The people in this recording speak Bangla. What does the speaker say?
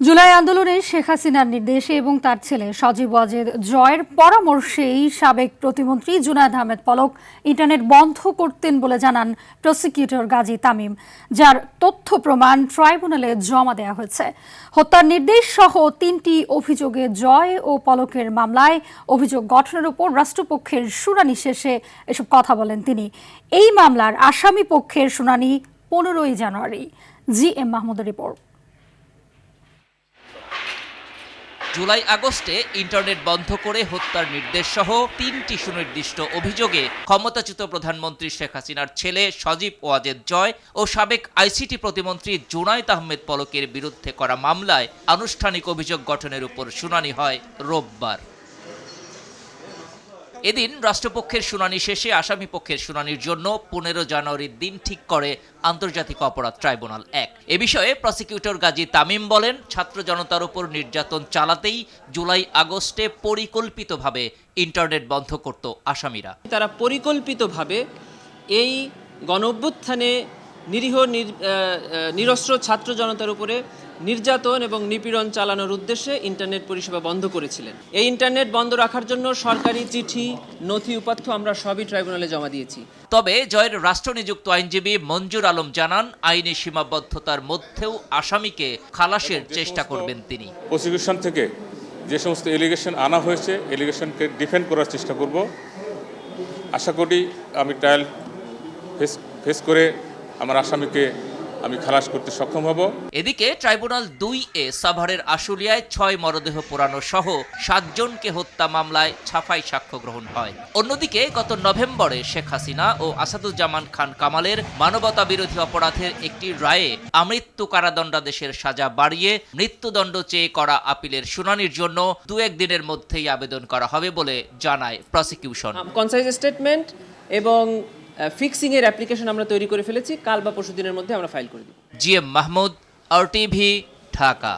জুলাই আন্দোলনে শেখ হাসিনার নির্দেশে এবং তার ছেলে সজীব ওয়াজেদ জয়ের পরামর্শেই সাবেক প্রতিমন্ত্রী জুনায়েদ আহমেদ পলক ইন্টারনেট বন্ধ করতেন বলে জানান প্রসিকিউটর গাজী তামিম, যার তথ্য প্রমাণ ট্রাইব্যুনালে জমা দেওয়া হয়েছে। হত্যার নির্দেশ সহ 3টি অভিযোগে জয় ও পলকের মামলায় অভিযোগ গঠনের উপর রাষ্ট্রপক্ষের শুনানি শেষে এসব কথা বলেন তিনি। এই মামলার আসামি পক্ষের শুনানি 15ই জানুয়ারি। জি.এম. মাহমুদের রিপোর্ট। জুলাই আগস্টে ইন্টারনেট বন্ধ করে হত্যার নির্দেশ সহ 3টি সুনির্দিষ্ট অভিযোগে ক্ষমতাচ্যুত প্রধানমন্ত্রী শেখ হাসিনার ছেলে সজীব ওয়াজেদ জয় ও সাবেক আইসিটি প্রতিমন্ত্রী জুনায়েদ আহমেদ পলকের বিরুদ্ধে করা মামলায় আনুষ্ঠানিক অভিযোগ গঠনের উপর শুনানি হয় রোববার। এদিন রাষ্ট্রপক্ষের শুনানি শেষে আসামি পক্ষের শুনানির জন্য 15 জানুয়ারির দিন ঠিক করে আন্তর্জাতিক অপরাধ ট্রাইব্যুনাল 1। এ বিষয়ে প্রসিকিউটর গাজী তামিম বলেন, ছাত্র জনতার উপর নির্যাতন চালাতেই জুলাই আগস্টে পরিকল্পিতভাবে ইন্টারনেট বন্ধ করত আসামিরা। তারা পরিকল্পিতভাবে এই গণঅভ্যুত্থানে নিরীহ নিরস্ত্র ছাত্র জনতার উপরে নির্যাতন এবং নিপীড়ন চালানোর উদ্দেশ্যে ইন্টারনেট পরিষেবা বন্ধ করেছিলেন। এই ইন্টারনেট বন্ধ রাখার জন্য সরকারি চিঠি, নথি উপাত্ত আমরা সবই ট্রাইব্যুনালে জমা দিয়েছি। তবে জয়ের রাষ্ট্রনিযুক্ত আইনজীবী মঞ্জুর আলম জানান, আইনি সীমাবদ্ধতার মধ্যেও আসামিকে খালাসের চেষ্টা করবেন তিনি। প্রসিকিউশন থেকে যে সমস্ত এলিগেশন আনা হয়েছে, এলিগেশনকে ডিফেন্ড করার চেষ্টা করব। আশা করি আমি ট্রায়াল ফেস করে আমার আসামিকে আমি খালাস করতে সক্ষম হব। এদিকে ট্রাইব্যুনাল 2A সাভারের আশুলিয়ায় 6 মরদেহ পোড়ানো সহ 7 জনকে হত্যা মামলায় ছাপাই সাক্ষ্য গ্রহণ হয়। অন্যদিকে গত নভেম্বরে শেখ হাসিনা ও আসাদুজ্জামান খান কামালের মানবতা বিরোধী অপরাধের একটি রায়ে আমৃত্যু কারাদণ্ডাদেশের সাজা বাড়িয়ে মৃত্যুদণ্ড চেয়ে করা আপিলের শুনানির জন্য 2-1 দিনের মধ্যেই আবেদন করা হবে বলে জানায় প্রসিকিউশন। কনসাইজ স্টেটমেন্ট এবং ফিক্সিং এর অ্যাপ্লিকেশন আমরা তৈরি করে ফেলেছি, কাল বা পরশু দিনের মধ্যে আমরা ফাইল করে দিব। জি.এম. মাহমুদ, RTV, ঢাকা।